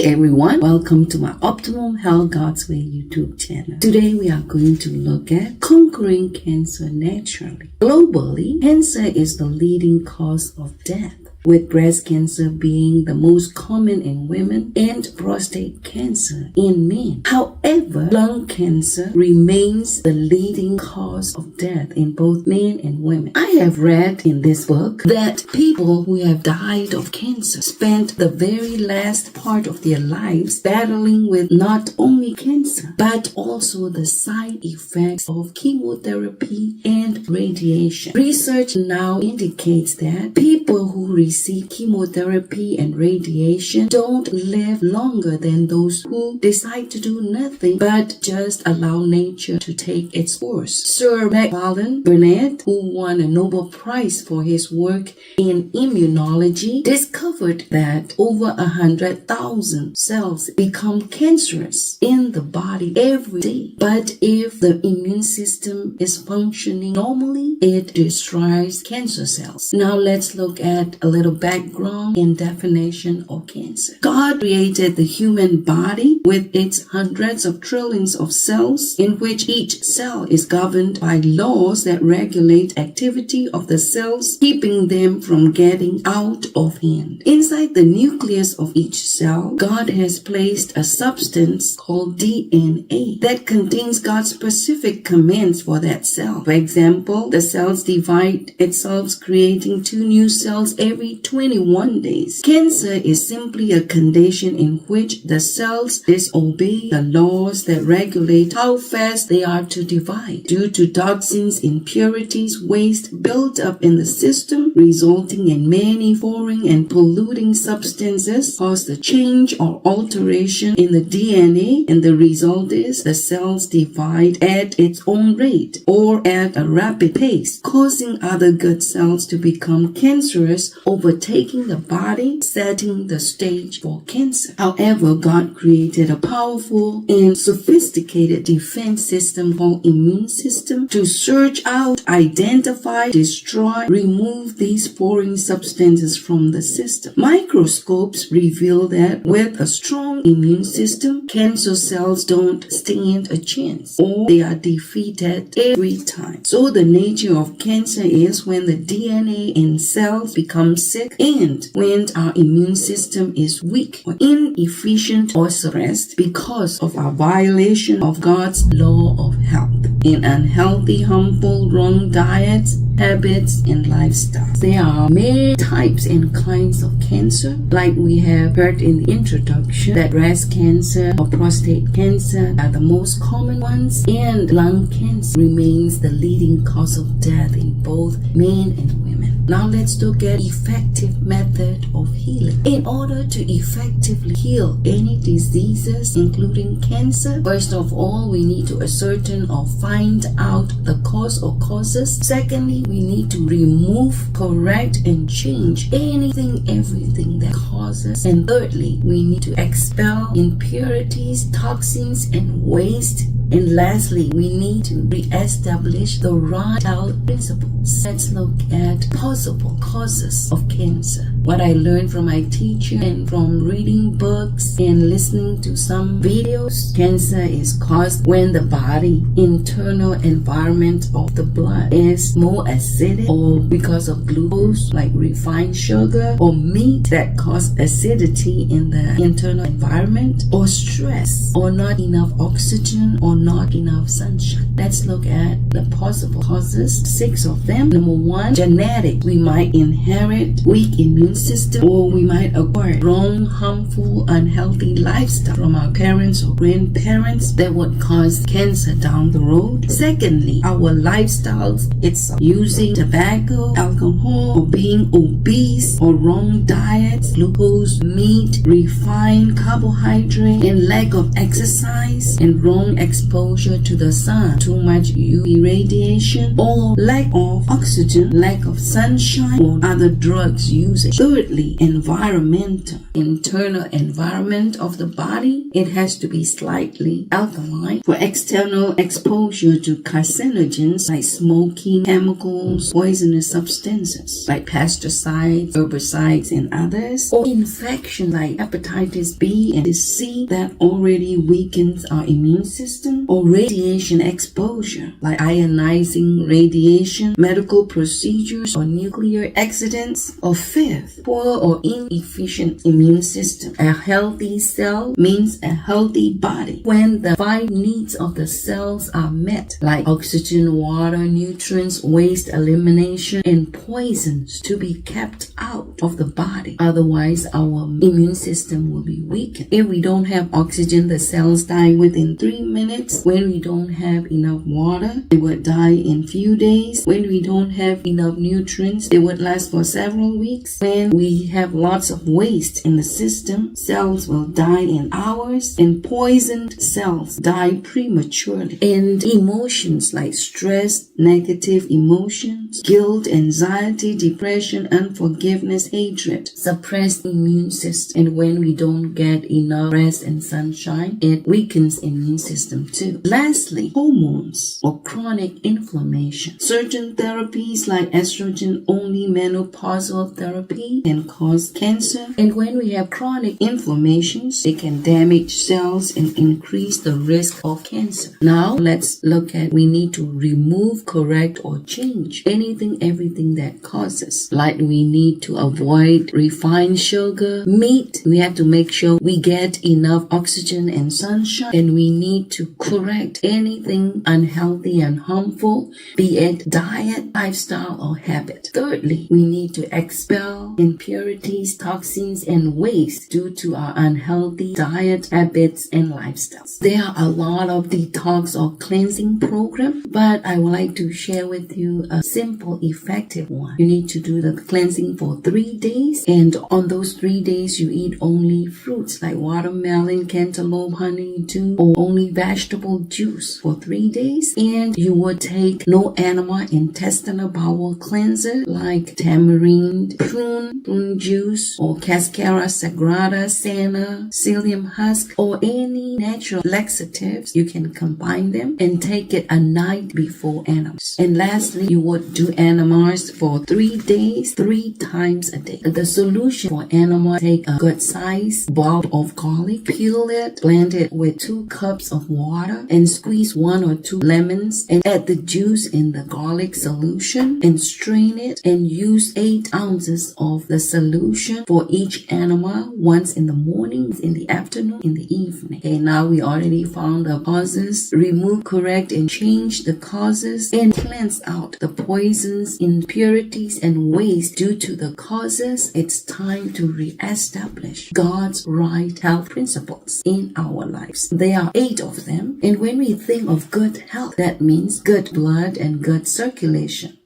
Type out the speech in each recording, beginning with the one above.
Hi everyone, welcome to my Optimum Health God's Way YouTube channel. Today we are going to look at conquering cancer naturally. Globally, cancer is the leading cause of death, with breast cancer being the most common in women and prostate cancer in men. However, lung cancer remains the leading cause of death in both men and women. I have read in this book that people who have died of cancer spent the very last part of their lives battling with not only cancer, but also the side effects of chemotherapy and radiation. Research now indicates that people who receive chemotherapy and radiation don't live longer than those who decide to do nothing but just allow nature to take its course. Sir Macfarlane Burnet, who won a Nobel Prize for his work in immunology, discovered that over 100,000 cells become cancerous in the body every day. But if the immune system is functioning normally, it destroys cancer cells. Now let's look at a little background and definition of cancer. God created the human body with its hundreds of trillions of cells, in which each cell is governed by laws that regulate activity of the cells, keeping them from getting out of hand. Inside the nucleus of each cell, God has placed a substance called DNA that contains God's specific commands for that cell. For example, the cells divide itself, creating two new cells every 21 days. Cancer is simply a condition in which the cells disobey the laws that regulate how fast they are to divide. Due to toxins, impurities, waste built up in the system, resulting in many foreign and polluting substances, cause the change or alteration in the DNA, and the result is the cells divide at its own rate or at a rapid pace, causing other good cells to become cancerous, overtaking the body, setting the stage for cancer. However, God created a powerful and sophisticated defense system called immune system to search out, identify, destroy, remove these foreign substances from the system. Microscopes reveal that with a strong immune system, cancer cells don't stand a chance, or they are defeated every time. So the nature of cancer is when the DNA in cells becomes sick and when our immune system is weak or inefficient or suppressed because of our violation of God's law of health in unhealthy, harmful, wrong diets, habits, and lifestyles. There are many types and kinds of cancer, like we have heard in the introduction that breast cancer or prostate cancer are the most common ones, and lung cancer remains the leading cause of death in both men and women. Now let's look at effective method of healing. In order to effectively heal any diseases, including cancer, first of all, we need to ascertain or find out the cause or causes. Secondly, we need to remove, correct, and change everything that causes. And thirdly, we need to expel impurities, toxins, and waste. And lastly, we need to re-establish the right health principles. Let's look at possible causes of cancer. What I learned from my teacher and from reading books and listening to some videos, cancer is caused when the body internal environment of the blood is more acidic, or because of glucose like refined sugar, or meat that cause acidity in the internal environment, or stress, or not enough oxygen, or not enough sunshine. Let's look at the possible causes, 6 of them. Number 1, genetic. We might inherit weak immune system, or we might acquire wrong, harmful, unhealthy lifestyle from our parents or grandparents that would cause cancer down the road. Secondly, our lifestyles itself, using tobacco, alcohol, or being obese, or wrong diets, glucose, meat, refined carbohydrate, and lack of exercise, and wrong exposure exposure to the sun, too much UV radiation, or lack of oxygen, lack of sunshine, or other drugs usage. Thirdly, environmental. Internal environment of the body, it has to be slightly alkaline. For external exposure to carcinogens like smoking, chemicals, poisonous substances like pesticides, herbicides, and others, or infection like hepatitis B and C that already weakens our immune system, or radiation exposure like ionizing radiation, medical procedures, or nuclear accidents. Or fifth, poor or inefficient immune system. A healthy cell means a healthy body. When the 5 needs of the cells are met, like oxygen, water, nutrients, waste elimination, and poisons to be kept out of the body. Otherwise, our immune system will be weakened. If we don't have oxygen, the cells die within 3 minutes. When we don't have enough water, they would die in few days. When we don't have enough nutrients, they would last for several weeks. When we have lots of waste in the system, cells will die in hours, and poisoned cells die prematurely. And emotions like stress, negative emotions, guilt, anxiety, depression, unforgiveness, hatred, suppressed immune system. And when we don't get enough rest and sunshine, it weakens immune system too. Lastly, hormones or chronic inflammation. Certain therapies like estrogen-only menopausal therapy can cause cancer. And when we have chronic inflammations, they can damage cells and increase the risk of cancer. Now, let's look at we need to remove, correct, or change everything that causes. Like we need to avoid refined sugar, meat. We have to make sure we get enough oxygen and sunshine. And we need to correct anything unhealthy and harmful, be it diet, lifestyle, or habit. Thirdly, we need to expel impurities, toxins, and waste due to our unhealthy diet, habits, and lifestyles. There are a lot of detox or cleansing programs, but I would like to share with you a simple, effective one. You need to do the cleansing for 3 days, and on those 3 days, you eat only fruits like watermelon, cantaloupe, honeydew, or only vegetable juice for 3 days. And you would take no animal intestinal bowel cleanser like tamarind, prune juice, or cascara sagrada, senna, psyllium husk, or any natural laxatives. You can combine them and take it a night before animals. And lastly, you would do animals for 3 days, 3 times a day. The solution for animal, take a good size bulb of garlic, peel it, blend it with 2 cups of water, and squeeze 1 or 2 lemons, and add the juice in the garlic solution, and strain it, and use 8 ounces of the solution for each animal, once in the morning, in the afternoon, in the evening. Okay, now we already found the causes. Remove, correct, and change the causes, and cleanse out the poisons, impurities, and waste due to the causes. It's time to re-establish God's right health principles in our lives. There are 8 of them, and when we think of good health, that means good blood and good circulation.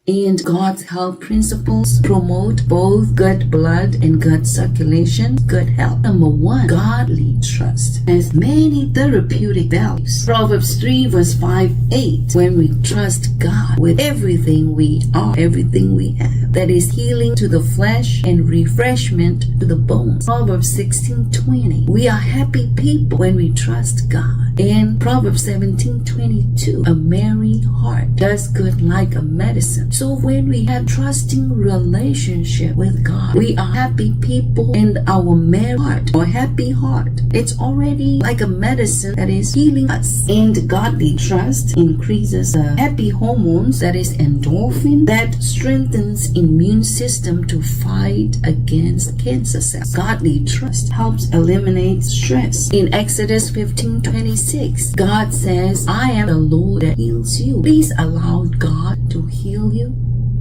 And God's health principles promote both good blood and good circulation, good health. Number 1, godly trust has many therapeutic values. Proverbs 3 verse 5-8. When we trust God with everything we are, everything we have, that is healing to the flesh and refreshment to the bones. Proverbs 16:20. We are happy people when we trust God. And Proverbs 17:22. A merry heart does good like a medicine. So when we have trusting relationship with God, we are happy people, and our merry heart or happy heart, it's already like a medicine that is healing us. And godly trust increases the happy hormones, that is endorphin, that strengthens immune system to fight against cancer cells. Godly trust helps eliminate stress. In Exodus 15:26, God says, I am the Lord that heals you. Please allow God to heal you.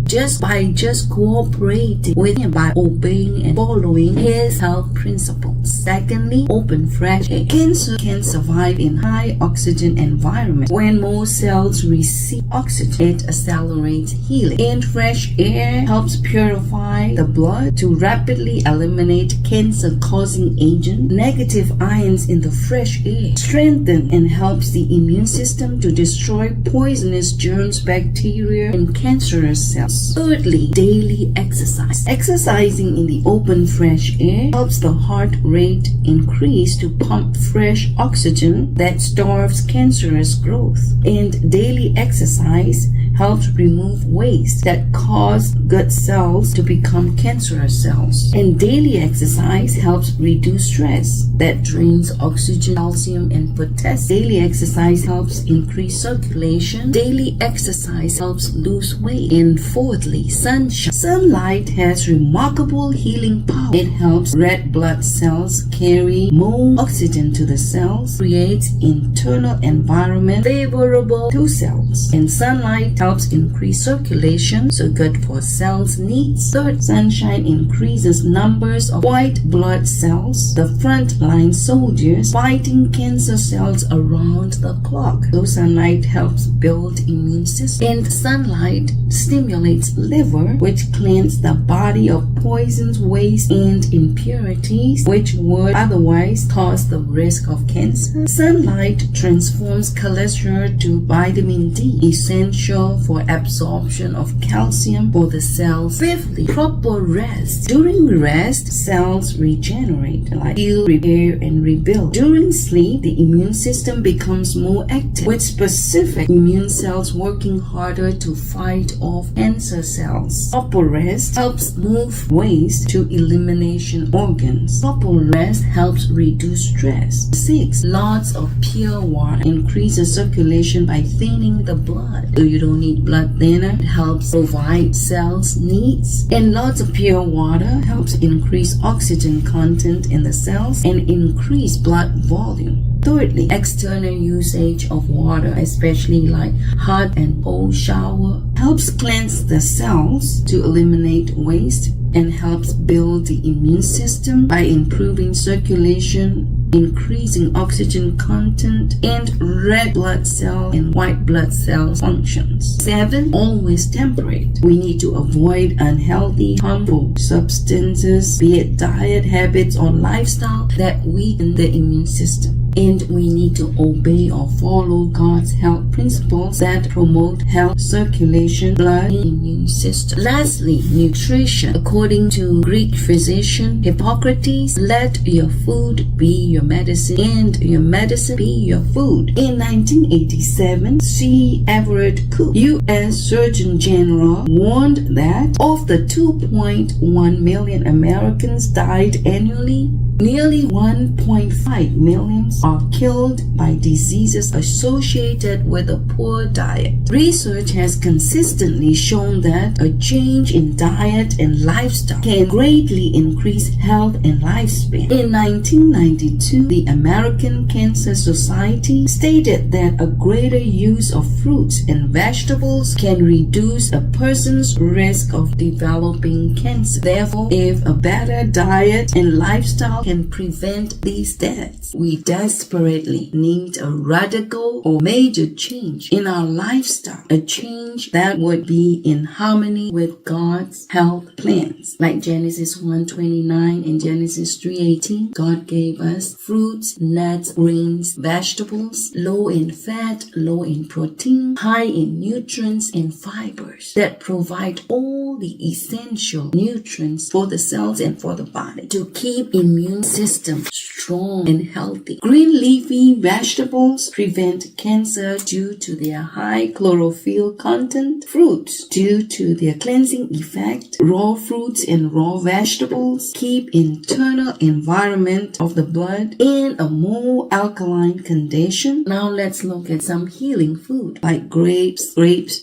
Just cooperating with Him by obeying and following His health principle. cells. Secondly, open fresh air. Cancer can survive in high oxygen environment. When more cells receive oxygen, it accelerates healing. And fresh air helps purify the blood to rapidly eliminate cancer-causing agents. Negative ions in the fresh air strengthen and helps the immune system to destroy poisonous germs, bacteria, and cancerous cells. Thirdly, daily exercise. Exercising in the open fresh air helps the heart rate increase to pump fresh oxygen that starves cancerous growth. And daily exercise helps remove waste that cause good cells to become cancerous cells. And daily exercise helps reduce stress that drains oxygen, calcium, and potassium. Daily exercise helps increase circulation. Daily exercise helps lose weight. And fourthly, sunshine. Sunlight has remarkable healing power. It helps red blood cells carry more oxygen to the cells, creates internal environment favorable to cells. And sunlight helps increase circulation, so good for cells' needs. Third, sunshine increases numbers of white blood cells, the frontline soldiers fighting cancer cells around the clock. So sunlight helps build immune system. And sunlight stimulates liver, which cleans the body of poisons, waste, and impurities, which would otherwise cause the risk of cancer. Sunlight transforms cholesterol to vitamin D, essential for absorption of calcium for the cells. Fifthly, proper rest. During rest, cells regenerate, like heal, repair, and rebuild. During sleep, the immune system becomes more active, with specific immune cells working harder to fight off cancer cells. Proper rest helps move waste to elimination organs. Proper rest helps reduce stress. 6. Lots of pure water increases circulation by thinning the blood. So you don't need blood thinner. It helps provide cells needs. And lots of pure water helps increase oxygen content in the cells and increase blood volume. Thirdly, external usage of water, especially like hot and cold shower, helps cleanse the cells to eliminate waste and helps build the immune system by improving circulation, increasing oxygen content, and red blood cell and white blood cell functions. 7. Always temperate. We need to avoid unhealthy, harmful substances, be it diet habits or lifestyle that weaken the immune system. And we need to obey or follow God's health principles that promote health, circulation, blood, and immune system. Lastly, nutrition. According to Greek physician Hippocrates, let your food be your medicine and your medicine be your food. In 1987, C. Everett Koop, U.S. Surgeon General, warned that of the 2.1 million Americans died annually, nearly 1.5 million are killed by diseases associated with a poor diet. Research has consistently shown that a change in diet and lifestyle can greatly increase health and lifespan. In 1992, the American Cancer Society stated that a greater use of fruits and vegetables can reduce a person's risk of developing cancer. Therefore, if a better diet and lifestyle can prevent these deaths, we desperately need a radical or major change in our lifestyle, a change that would be in harmony with God's health plans. Like Genesis 1:29 and Genesis 3:18, God gave us fruits, nuts, grains, vegetables, low in fat, low in protein, high in nutrients and fibers that provide all the essential nutrients for the cells and for the body to keep immune system strong and healthy. Green leafy vegetables prevent cancer due to their high chlorophyll content. Fruits, due to their cleansing effect. Raw fruits and raw vegetables keep internal environment of the blood in a more alkaline condition. Now let's look at some healing food like grapes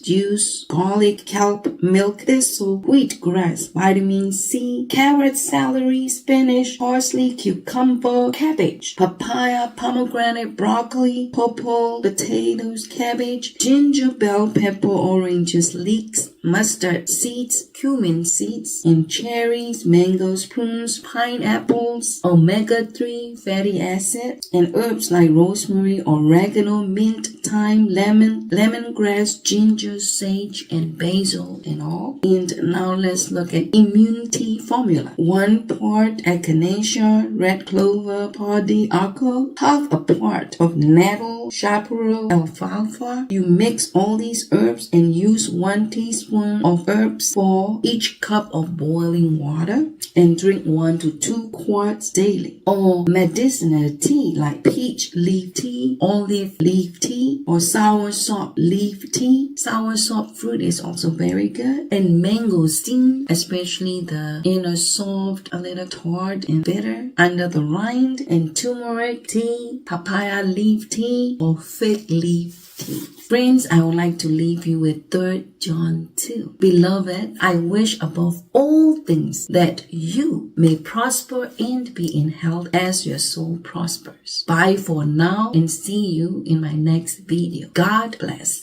juice, garlic, kelp, milk, thistle, wheatgrass, vitamin C, carrot, celery, spinach, parsley, cucumber, cabbage, papaya, pomegranate, broccoli, purple, potatoes, cabbage, ginger, bell pepper, oranges, leeks, mustard seeds, cumin seeds, and cherries, mangoes, prunes, pineapples, omega-3 fatty acid, and herbs like rosemary, oregano, mint, thyme, lemon, lemongrass, ginger, sage, and basil, and all. And now let's look at immunity formula. 1 part echinacea, red clover, pardee, alcohol, half a part of nettle, chaparral, alfalfa. You mix all these herbs and use 1 teaspoon of herbs for each cup of boiling water and drink 1 to 2 quarts daily. Or medicinal tea like peach leaf tea, olive leaf tea, or soursop leaf tea. Soursop fruit is also very good. And mangosteen, especially the inner soft, a little tart and bitter under the rind. And turmeric tea, papaya leaf tea, or fig leaf tea. Friends, I would like to leave you with 3 John 2. Beloved, I wish above all things that you may prosper and be in health as your soul prospers. Bye for now and see you in my next video. God bless.